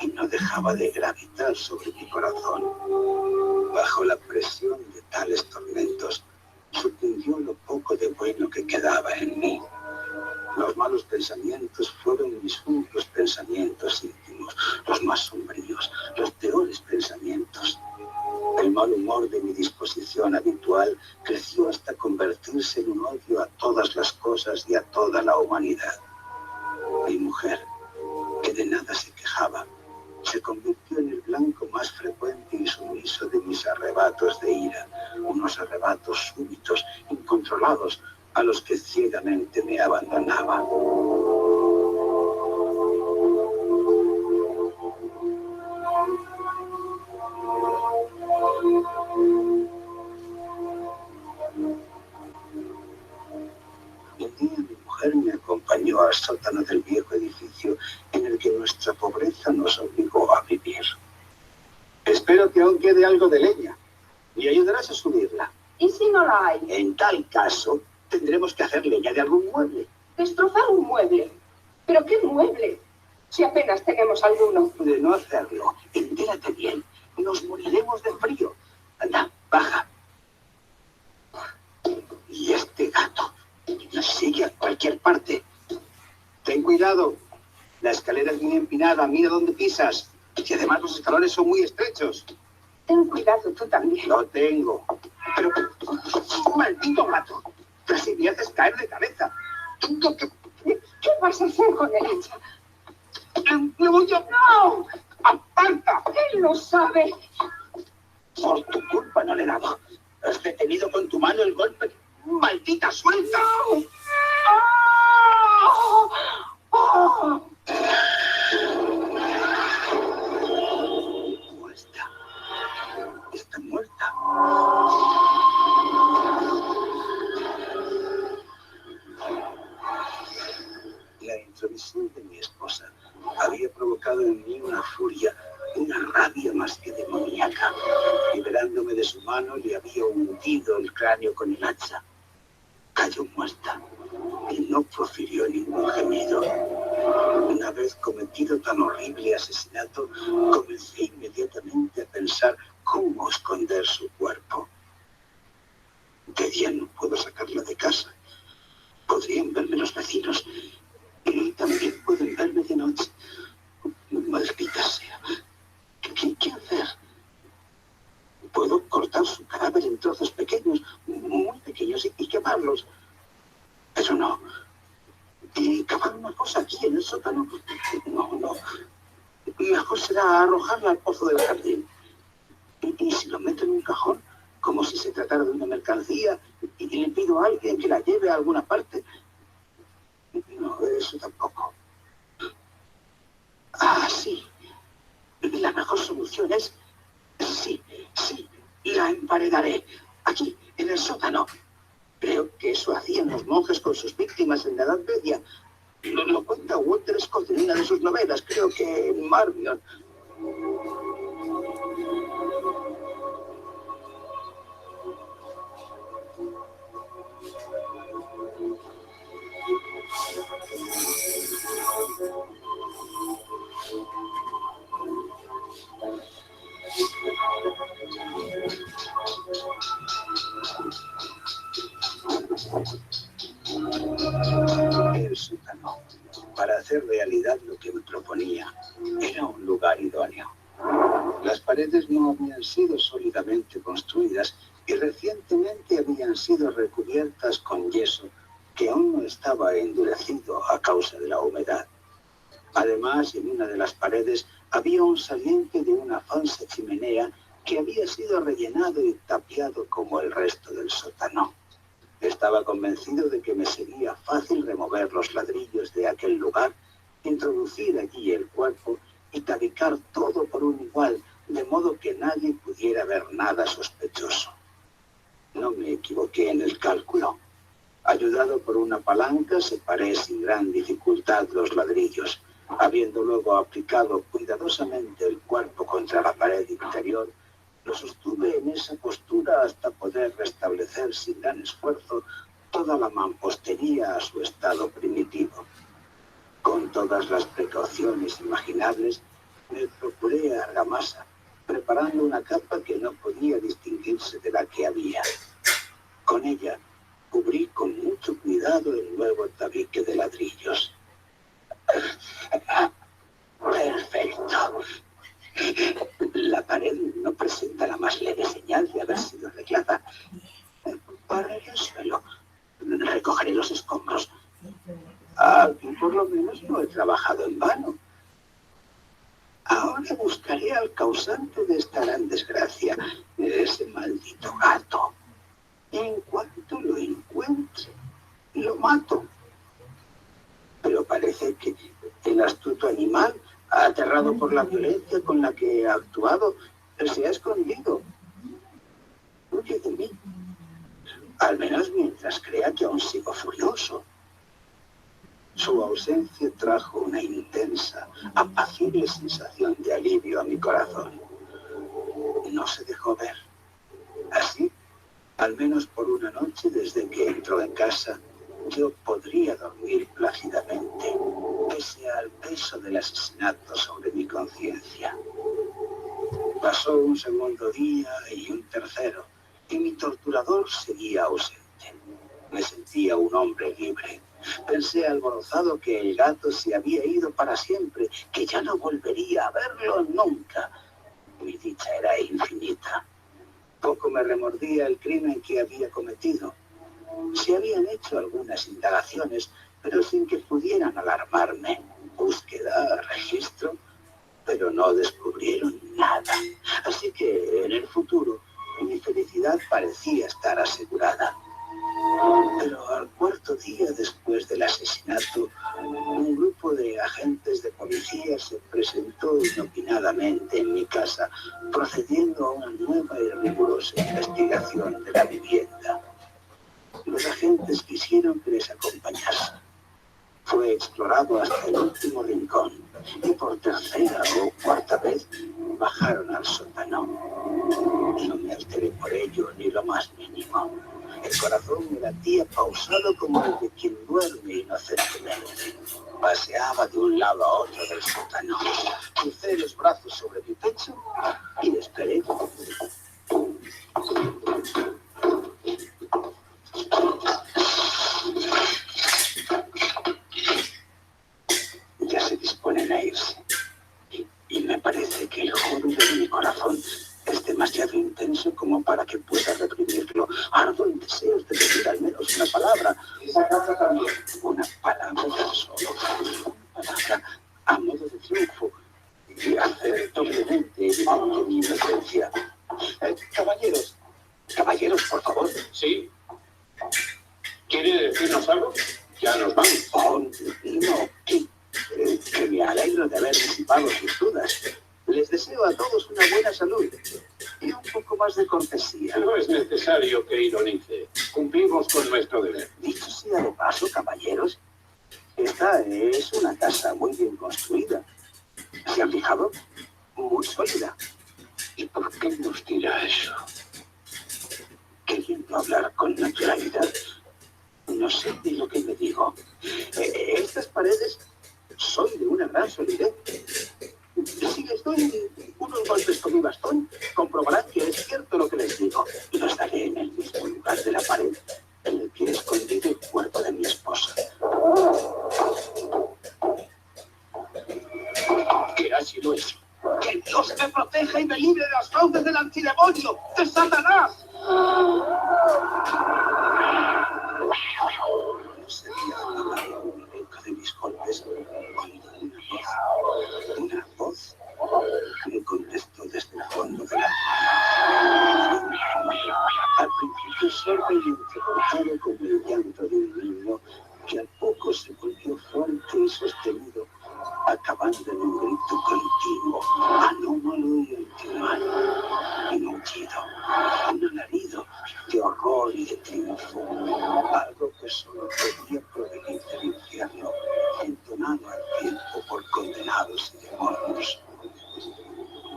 y no dejaba de gravitar sobre mi corazón. Bajo la presión de tales tormentos, sucumbió lo poco de bueno que quedaba en mí. Los malos pensamientos fueron mis únicos pensamientos íntimos, los más sombríos, los peores pensamientos. El mal humor de mi disposición habitual creció hasta convertirse en un odio a todas las cosas y a toda la humanidad. Mi mujer, que de nada se quejaba, se convirtió en el blanco más frecuente y sumiso de mis arrebatos de ira, unos arrebatos súbitos, incontrolados, a los que ciegamente me abandonaba. Un día mi mujer me acompañó al sótano del viejo edificio en el que nuestra pobreza nos obligó a vivir. Espero que aún quede algo de leña. ¿Me ayudarás a subirla? ¿Y si no la hay? En tal caso, tendremos que hacer leña de algún mueble. ¿Destrozar un mueble? ¿Pero qué mueble? Si apenas tenemos alguno. De no hacerlo, entérate bien. Nos moriremos de frío. Anda, baja. Y este gato nos sigue a cualquier parte. Ten cuidado. La escalera es muy empinada. Mira dónde pisas. Y además los escalones son muy estrechos. Ten cuidado tú también. Lo tengo. Pero, maldito gato. Casi me haces caer de cabeza. ¿Qué vas a hacer con el hacha? ¡Le voy a... ¡No! ¡Aparta! Él lo sabe. Por tu culpa no le he dado. Has detenido con tu mano el golpe. ¡Maldita suelta! ¡Oh! ¡Oh! Muerta. Está muerta. La introvisión de mi esposa había provocado en mí una furia, una rabia más que demoníaca. Liberándome de su mano, le había hundido el cráneo con el hacha. Cayó muerta y no profirió ningún gemido. Una vez cometido tan horrible asesinato, comencé inmediatamente a pensar cómo esconder su cuerpo. De día no puedo sacarla de casa. Podrían verme los vecinos y también pueden verme de noche. Maldita sea. ¿Qué hacer? Puedo cortar su cadáver en trozos pequeños, muy pequeños, y quemarlos. Pero no. ¿Y cavar una cosa aquí en el sótano? No. Mejor será arrojarla al pozo del jardín. Y si lo meto en un cajón, como si se tratara de una mercancía, y le pido a alguien que la lleve a alguna parte. No, eso tampoco. Ah, sí. La mejor solución es... Sí, la emparedaré. Aquí, en el sótano. Creo que eso hacían los monjes con sus víctimas en la Edad Media. Lo cuenta Walter Scott en una de sus novelas, creo que Marmion. El sótano, para hacer realidad lo que me proponía, era un lugar idóneo. Las paredes no habían sido sólidamente construidas y recientemente habían sido recubiertas con yeso que aún no estaba endurecido a causa de la humedad. Además, en una de las paredes había un saliente de una falsa chimenea que había sido rellenado y tapiado como el resto del sótano. Estaba convencido de que me sería fácil remover los ladrillos de aquel lugar, introducir allí el cuerpo y tabicar todo por un igual, de modo que nadie pudiera ver nada sospechoso. No me equivoqué en el cálculo. Ayudado por una palanca, separé sin gran dificultad los ladrillos. Habiendo luego aplicado cuidadosamente el cuerpo contra la pared interior, lo sostuve en esa postura hasta poder restablecer sin gran esfuerzo toda la mampostería a su estado primitivo. Con todas las precauciones imaginables, me procuré argamasa, preparando una capa que no podía distinguirse de la que había. Con ella, cubrí con mucho cuidado el nuevo tabique de ladrillos. Perfecto. La pared no presenta la más leve señal de haber sido arreglada. Barreré el suelo. Recogeré los escombros. Aquí por lo menos no he trabajado en vano. Ahora buscaré al causante de esta gran desgracia, ese maldito gato. En cuanto lo encuentre, lo mato. Pero parece que el astuto animal, aterrado por la violencia con la que ha actuado, se ha escondido. Huye de mí. Al menos mientras crea que aún sigo furioso. Su ausencia trajo una intensa, apacible sensación de alivio a mi corazón. No se dejó ver. Así, al menos por una noche desde que entró en casa, yo podría dormir plácidamente, pese al peso del asesinato sobre mi conciencia. Pasó un segundo día y un tercero, y mi torturador seguía ausente. Me sentía un hombre libre. Pensé alborozado que el gato se había ido para siempre, que ya no volvería a verlo nunca. Mi dicha era infinita. Poco me remordía el crimen que había cometido. Se habían hecho algunas indagaciones, pero sin que pudieran alarmarme. Búsqueda, registro, pero no descubrieron nada. Así que en el futuro mi felicidad parecía estar asegurada. Pero al cuarto día después del asesinato, un grupo de agentes de policía se presentó inopinadamente en mi casa, procediendo a una nueva y rigurosa investigación de la vivienda. Los agentes quisieron que les acompañase. Fue explorado hasta el último rincón y por tercera o cuarta vez bajaron al sótano. No me alteré por ello ni lo más mínimo. El corazón me latía pausado como el de quien duerme inocentemente. Paseaba de un lado a otro del sótano. Crucé los brazos sobre mi pecho y esperé. Ya se disponen a irse. Y me parece que el júbilo de mi corazón es demasiado intenso como para que pueda reprimirlo. Ardo en deseos de decir al menos una palabra. Una palabra tan solo. Una palabra a modo de triunfo. Y hacer doblemente evidente mi inocencia. Caballeros, por favor. ¿Sí? ¿Quiere decirnos algo? Ya nos vamos. Oh, no, que me alegro de haber disipado sus dudas. Les deseo a todos una buena salud y un poco más de cortesía. No es necesario que ironice. Cumplimos con nuestro deber. Dicho sea de paso, caballeros, esta es una casa muy bien construida. ¿Se han fijado? Muy sólida. ¿Y por qué nos dirá eso? Queriendo hablar con naturalidad, no sé ni lo que me digo. Estas paredes son de una gran solidez. Si les doy unos golpes con mi bastón, comprobarán que es cierto lo que les digo. Los daré en el mismo lugar de la pared en el que he escondido el cuerpo de mi esposa. Que así lo es. ¡Que Dios me proteja y me libre de las fauces del antidemonio, de Satanás! No se había acabado aún el eco de mis golpes cuando una voz me contestó desde el fondo de la al principio sordo y entrecortado como el llanto de un niño, que al poco se volvió fuerte y sostenido, acabando en un grito continuo, anómalo y antimano, un aullido, un alarido de horror y de triunfo, algo que solo podía provenir del infierno, entonado al tiempo por condenados y demonios.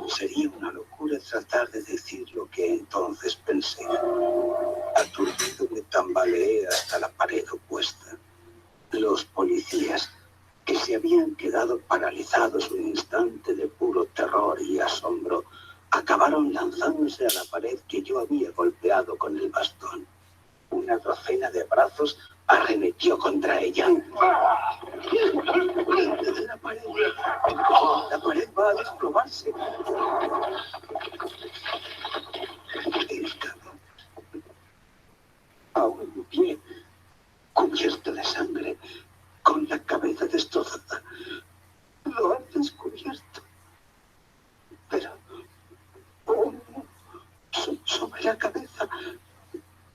Sería una locura tratar de decir lo que entonces pensé. Aturdido me tambaleé hasta la pared opuesta. Los policías, que se habían quedado paralizados un instante de puro terror y asombro, acabaron lanzándose a la pared que yo había golpeado con el bastón. Una docena de brazos arremetió contra ella. La pared va a desplomarse. Estaba aún en pie, cubierto de sangre, con la cabeza destrozada. Lo han descubierto. Pero sobre la cabeza,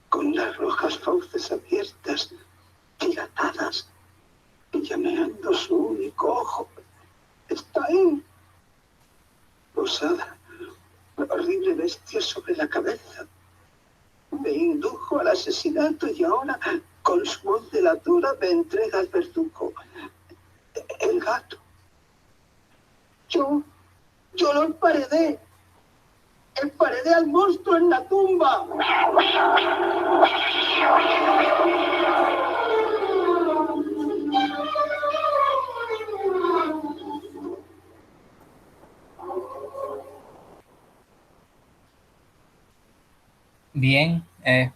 con las rojas fauces abiertas, dilatadas, llameando su único ojo. Está ahí, posada, la horrible bestia sobre la cabeza. Me indujo al asesinato y ahora, con su voz delatora, me entrega al verdugo. El gato. Yo lo emparedé. Emparedé al monstruo en la tumba. Bien,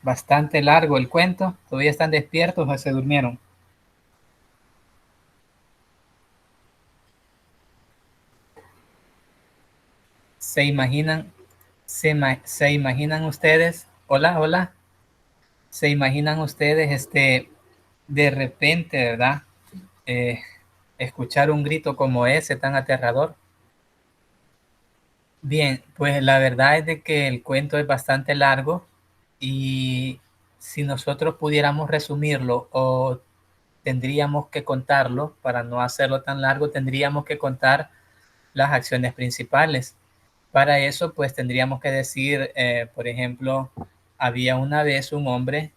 bastante largo el cuento. ¿Todavía están despiertos o se durmieron? ¿Se imaginan, se imaginan ustedes? Hola, hola. ¿Se imaginan ustedes de repente, verdad? Escuchar un grito como ese tan aterrador. Bien, pues la verdad es de que el cuento es bastante largo y si nosotros pudiéramos resumirlo o tendríamos que contarlo, para no hacerlo tan largo, tendríamos que contar las acciones principales. Para eso, pues tendríamos que decir, por ejemplo, había una vez un hombre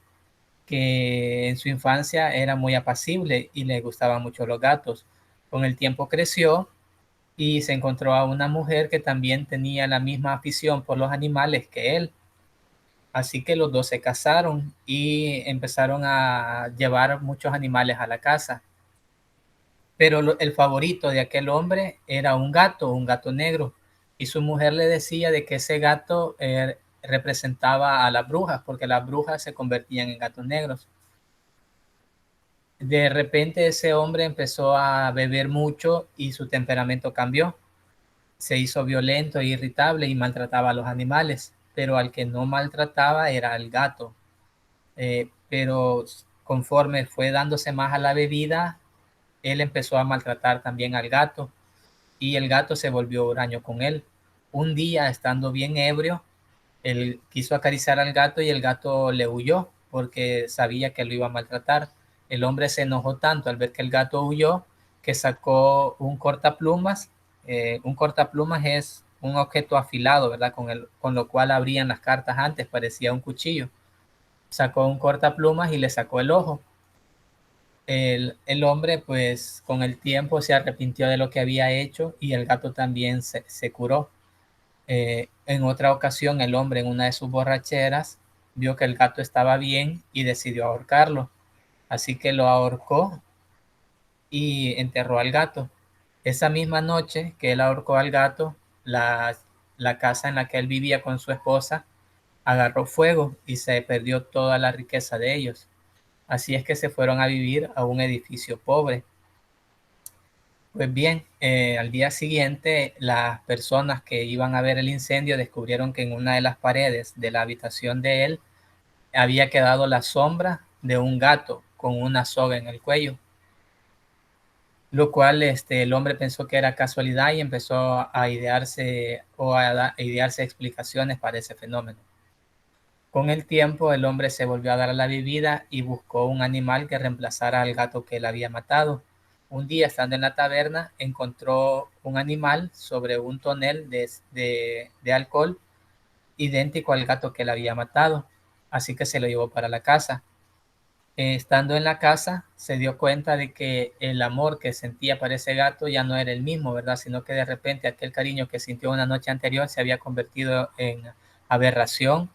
que en su infancia era muy apacible y le gustaban mucho los gatos. Con el tiempo creció y se encontró a una mujer que también tenía la misma afición por los animales que él. Así que los dos se casaron y empezaron a llevar muchos animales a la casa. Pero el favorito de aquel hombre era un gato negro. Y su mujer le decía de que ese gato representaba a las brujas, porque las brujas se convertían en gatos negros. De repente ese hombre empezó a beber mucho y su temperamento cambió. Se hizo violento e irritable y maltrataba a los animales, pero al que no maltrataba era el gato. Pero conforme fue dándose más a la bebida, él empezó a maltratar también al gato y el gato se volvió huraño con él. Un día, estando bien ebrio, él quiso acariciar al gato y el gato le huyó porque sabía que lo iba a maltratar. El hombre se enojó tanto al ver que el gato huyó que sacó un cortaplumas. Un cortaplumas es un objeto afilado, ¿verdad? Con lo cual abrían las cartas antes, parecía un cuchillo. Sacó un cortaplumas y le sacó el ojo. El hombre, pues, con el tiempo se arrepintió de lo que había hecho y el gato también se curó. En otra ocasión, el hombre en una de sus borracheras vio que el gato estaba bien y decidió ahorcarlo. Así que lo ahorcó y enterró al gato. Esa misma noche que él ahorcó al gato, la casa en la que él vivía con su esposa agarró fuego y se perdió toda la riqueza de ellos. Así es que se fueron a vivir a un edificio pobre. Pues bien, al día siguiente las personas que iban a ver el incendio descubrieron que en una de las paredes de la habitación de él había quedado la sombra de un gato con una soga en el cuello, lo cual el hombre pensó que era casualidad y empezó a idearse a idearse explicaciones para ese fenómeno. Con el tiempo, el hombre se volvió a dar a la vivida y buscó un animal que reemplazara al gato que él había matado. Un día, estando en la taberna, encontró un animal sobre un tonel de alcohol idéntico al gato que él había matado, así que se lo llevó para la casa. Estando en la casa, se dio cuenta de que el amor que sentía para ese gato ya no era el mismo, ¿verdad? Sino que de repente aquel cariño que sintió una noche anterior se había convertido en aberración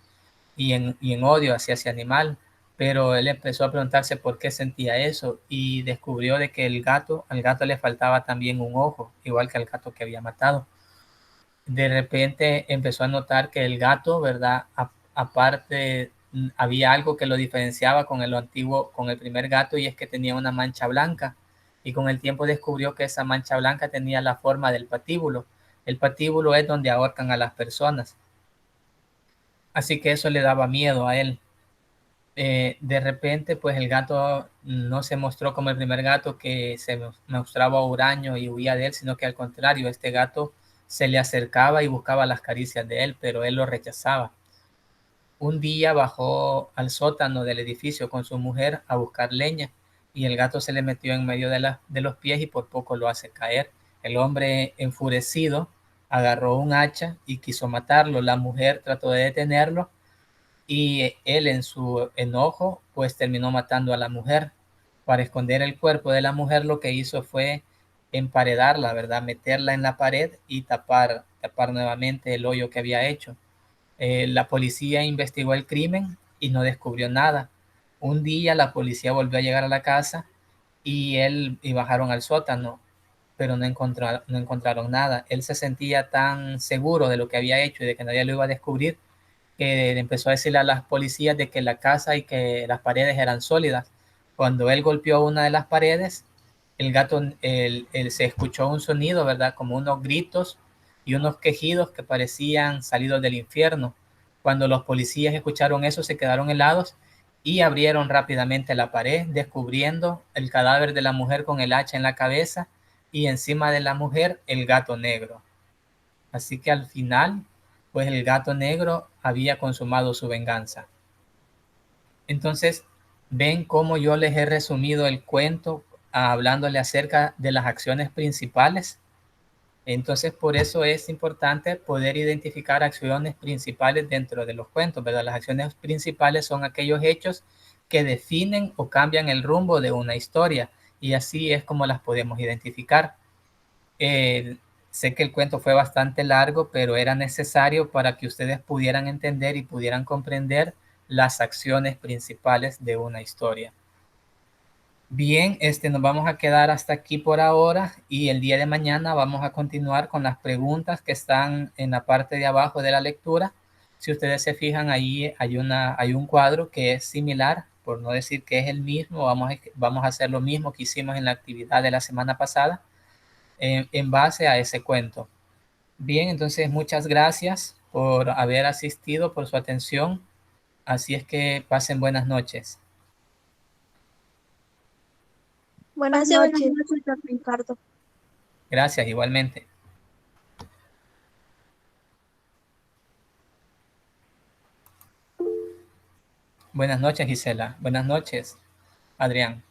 y en odio hacia ese animal. Pero él empezó a preguntarse por qué sentía eso y descubrió de que al gato le faltaba también un ojo, igual que al gato que había matado. De repente empezó a notar que el gato, ¿verdad? Aparte, había algo que lo diferenciaba con el antiguo, con el primer gato, y es que tenía una mancha blanca. Y con el tiempo descubrió que esa mancha blanca tenía la forma del patíbulo. El patíbulo es donde ahorcan a las personas. Así que eso le daba miedo a él. De repente, pues el gato no se mostró como el primer gato que se mostraba huraño y huía de él, sino que al contrario, este gato se le acercaba y buscaba las caricias de él, pero él lo rechazaba. Un día bajó al sótano del edificio con su mujer a buscar leña y el gato se le metió en medio de los pies y por poco lo hace caer. El hombre, enfurecido, agarró un hacha y quiso matarlo. La mujer trató de detenerlo y él, en su enojo, pues terminó matando a la mujer. Para esconder el cuerpo de la mujer, lo que hizo fue emparedarla, ¿verdad? Meterla en la pared y tapar nuevamente el hoyo que había hecho. La policía investigó el crimen y no descubrió nada. Un día la policía volvió a llegar a la casa y bajaron al sótano, pero no encontraron nada. Él se sentía tan seguro de lo que había hecho y de que nadie lo iba a descubrir, que empezó a decirle a las policías de que la casa y que las paredes eran sólidas. Cuando él golpeó una de las paredes, el gato, se escuchó un sonido, ¿verdad? Como unos gritos y unos quejidos que parecían salidos del infierno. Cuando los policías escucharon eso, se quedaron helados y abrieron rápidamente la pared, descubriendo el cadáver de la mujer con el hacha en la cabeza y encima de la mujer el gato negro. Así que al final, pues el gato negro había consumado su venganza. Entonces, ven cómo yo les he resumido el cuento hablándole acerca de las acciones principales. Entonces, por eso es importante poder identificar acciones principales dentro de los cuentos, ¿verdad? Las acciones principales son aquellos hechos que definen o cambian el rumbo de una historia, y así es como las podemos identificar. Sé que el cuento fue bastante largo, pero era necesario para que ustedes pudieran entender y pudieran comprender las acciones principales de una historia. Bien, nos vamos a quedar hasta aquí por ahora y el día de mañana vamos a continuar con las preguntas que están en la parte de abajo de la lectura. Si ustedes se fijan, ahí hay un cuadro que es similar, por no decir que es el mismo. Vamos a hacer lo mismo que hicimos en la actividad de la semana pasada, en base a ese cuento. Bien, entonces muchas gracias por haber asistido, por su atención. Así es que pasen buenas noches. Buenas noches, doctor Ricardo. Gracias, igualmente. Buenas noches, Gisela. Buenas noches, Adrián.